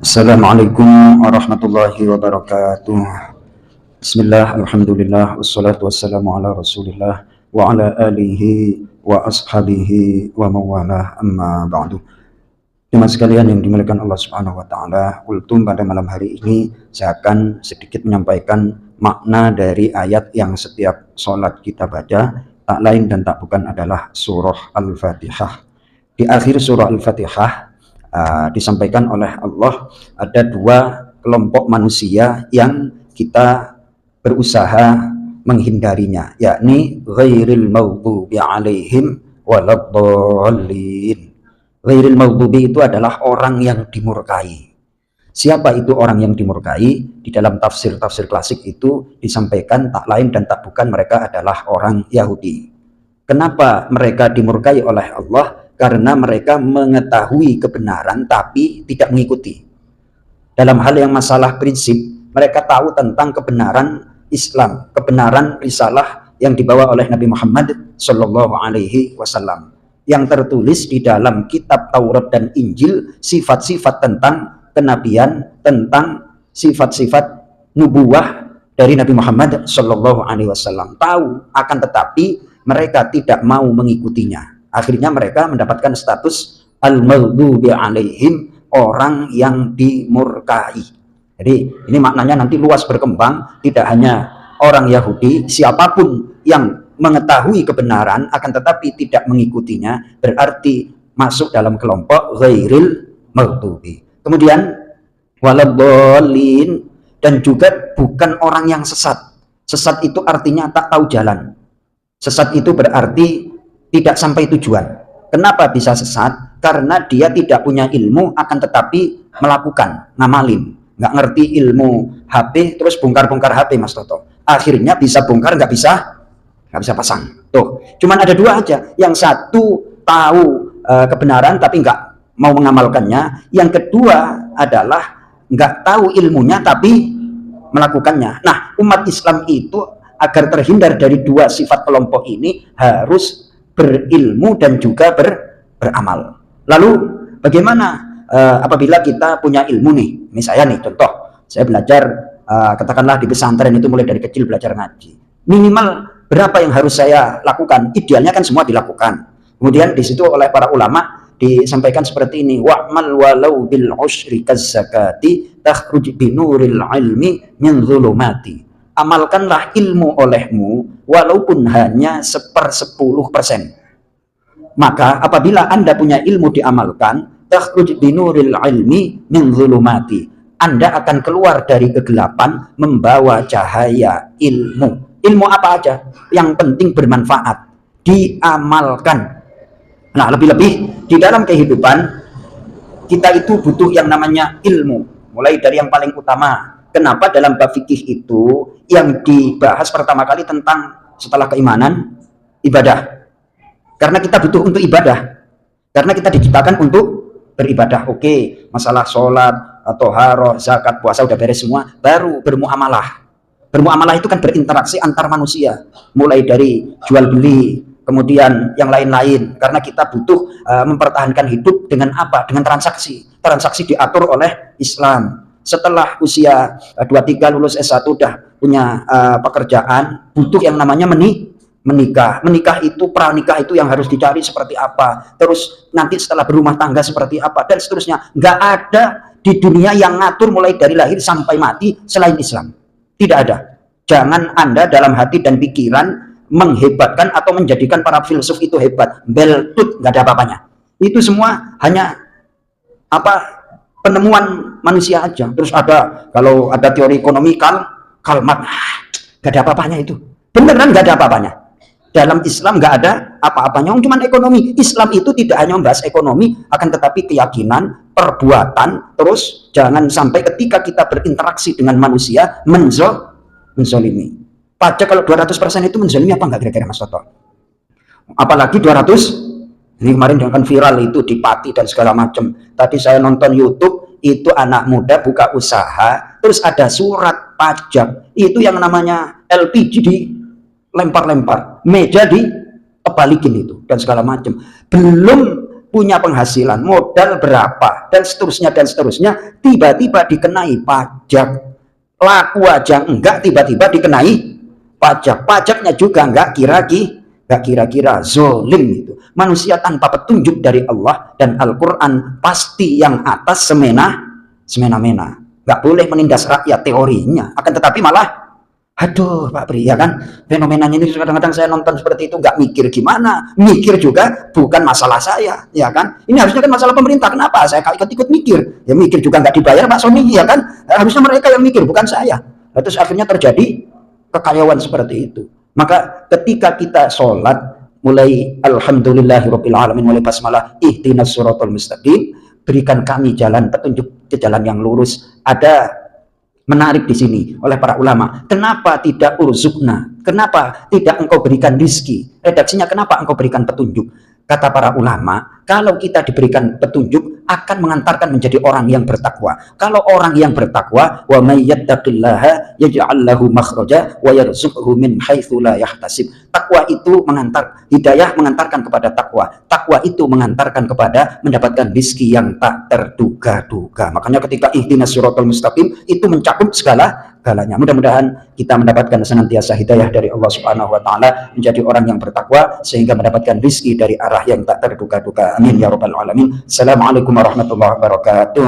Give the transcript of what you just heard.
Assalamualaikum warahmatullahi wabarakatuh. Bismillah, alhamdulillah, wassalatu wassalamu ala rasulillah wa ala alihi wa ashabihi wa mawalah, amma ba'du. Teman sekalian yang dimuliakan Allah subhanahu wa ta'ala, ultum pada malam hari ini saya akan sedikit menyampaikan makna dari ayat yang setiap sholat kita baca, tak lain dan tak bukan adalah surah Al-Fatihah. Di akhir surah Al-Fatihah disampaikan oleh Allah ada dua kelompok manusia yang kita berusaha menghindarinya, yakni ghairil maghdubi alaihim waladdallin. Ghairil maghdubi itu adalah orang yang dimurkai. Siapa itu orang yang dimurkai? Di dalam tafsir-tafsir klasik itu disampaikan tak lain dan tak bukan mereka adalah orang Yahudi. Kenapa mereka dimurkai oleh Allah? Karena mereka mengetahui kebenaran tapi tidak mengikuti. Dalam hal yang masalah prinsip, mereka tahu tentang kebenaran Islam, kebenaran risalah yang dibawa oleh Nabi Muhammad Shallallahu Alaihi Wasallam, yang tertulis di dalam kitab Taurat dan Injil, sifat-sifat tentang kenabian, tentang sifat-sifat nubuwah dari Nabi Muhammad Shallallahu Alaihi Wasallam. Tahu, akan tetapi mereka tidak mau mengikutinya. Akhirnya mereka mendapatkan status al-maghdubi alaihim, orang yang dimurkai. Jadi ini maknanya nanti luas berkembang, tidak hanya orang Yahudi, siapapun yang mengetahui kebenaran akan tetapi tidak mengikutinya berarti masuk dalam kelompok ghairil maghdubi. Kemudian waladdallin, dan juga bukan orang yang sesat. Sesat itu artinya tak tahu jalan. Sesat itu berarti tidak sampai tujuan. Kenapa bisa sesat? Karena dia tidak punya ilmu akan tetapi melakukan, ngamalin. Nggak ngerti ilmu HP, terus bongkar-bongkar HP, Mas Toto. Akhirnya bisa bongkar, nggak bisa pasang. Tuh, cuman ada dua aja. Yang satu tahu kebenaran tapi nggak mau mengamalkannya. Yang kedua adalah nggak tahu ilmunya tapi melakukannya. Nah, umat Islam itu agar terhindar dari dua sifat kelompok ini harus berilmu dan juga beramal. Lalu bagaimana apabila kita punya ilmu nih? Ini saya nih, contoh, saya belajar katakanlah di pesantren itu mulai dari kecil belajar ngaji. Minimal berapa yang harus saya lakukan? Idealnya kan semua dilakukan. Kemudian di situ oleh para ulama disampaikan seperti ini, wa'mal walau bil usyri kazzakati takhruj binuril ilmi min zulumati. Amalkanlah ilmu olehmu walaupun hanya 1/10%. Maka apabila Anda punya ilmu diamalkan, takhruj binuril ilmi min zulumati, Anda akan keluar dari kegelapan membawa cahaya ilmu. Ilmu apa aja? Yang penting bermanfaat, diamalkan. Nah, lebih-lebih di dalam kehidupan kita itu butuh yang namanya ilmu. Mulai dari yang paling utama. Kenapa dalam bab fikih itu yang dibahas pertama kali tentang setelah keimanan, ibadah? Karena kita butuh untuk ibadah. Karena kita diciptakan untuk beribadah. Oke, masalah sholat, toharoh, zakat, puasa udah beres semua, baru bermuamalah. Bermuamalah itu kan berinteraksi antar manusia. Mulai dari jual beli, kemudian yang lain-lain. Karena kita butuh mempertahankan hidup dengan apa? Dengan transaksi. Transaksi diatur oleh Islam. Setelah usia 23 lulus S1 udah punya pekerjaan, butuh yang namanya menikah. Menikah itu, pranikah itu yang harus dicari seperti apa. Terus nanti setelah berumah tangga seperti apa, dan seterusnya. Nggak ada di dunia yang ngatur mulai dari lahir sampai mati selain Islam. Tidak ada. Jangan Anda dalam hati dan pikiran menghebatkan atau menjadikan para filsuf itu hebat. Beltut, nggak ada apa-apanya. Itu semua hanya penemuan manusia aja. Terus ada, kalau ada teori ekonomi Karl Marx, gak ada apa-apanya itu. Beneran gak ada apa-apanya. Dalam Islam gak ada apa-apanya, cuman ekonomi. Islam itu tidak hanya membahas ekonomi, akan tetapi keyakinan, perbuatan, terus jangan sampai ketika kita berinteraksi dengan manusia menzolimi. Pajak kalau 200% itu menzolimi apa enggak kira-kira Mas Toto? Apalagi 200. Ini kemarin yang kan viral itu di Pati dan segala macam. Tadi saya nonton YouTube, itu anak muda buka usaha, terus ada surat pajak. Itu yang namanya LPG dilempar-lempar, meja dikebalikin itu dan segala macam. Belum punya penghasilan, modal berapa, dan seterusnya, tiba-tiba dikenai pajak. Laku aja enggak, tiba-tiba dikenai pajak. Pajaknya juga enggak kira-kira zolim itu. Manusia tanpa petunjuk dari Allah dan Al-Quran pasti yang atas semena-mena. Enggak boleh menindas rakyat teorinya. Akan tetapi malah, aduh Pak Pri, ya kan, fenomenanya ini kadang-kadang saya nonton seperti itu nggak mikir gimana, mikir juga bukan masalah saya, ya kan, ini harusnya kan masalah pemerintah, kenapa saya ikut mikir, ya mikir juga nggak dibayar Pak Sony, ya kan, harusnya mereka yang mikir bukan saya. Terus akhirnya terjadi kekacauan seperti itu. Maka ketika kita sholat mulai alhamdulillahirabbil alamin, mulai basmalah ihdinas shiratal mustaqim, berikan kami jalan petunjuk ke jalan yang lurus. Ada menarik di sini oleh para ulama. Kenapa tidak urzukna? Kenapa tidak engkau berikan rizki? Redaksinya kenapa engkau berikan petunjuk? Kata para ulama, kalau kita diberikan petunjuk akan mengantarkan menjadi orang yang bertakwa. Kalau orang yang bertakwa, wa may yattaqillaha yaj'al lahu makhraja wa yarzuqhu min haitsu la yahtasib. Takwa itu hidayah mengantarkan kepada takwa. Takwa itu mengantarkan kepada mendapatkan rezeki yang tak terduga-duga. Makanya ketika ihdinas shiratal mustaqim itu mencakup segalanya. Mudah-mudahan kita mendapatkan senantiasa hidayah dari Allah Subhanahu wa taala, menjadi orang yang bertakwa sehingga mendapatkan rezeki dari arah yang tak terduga-duga. Amin ya rabbal alamin. Assalamualaikum warahmatullahi wabarakatuh.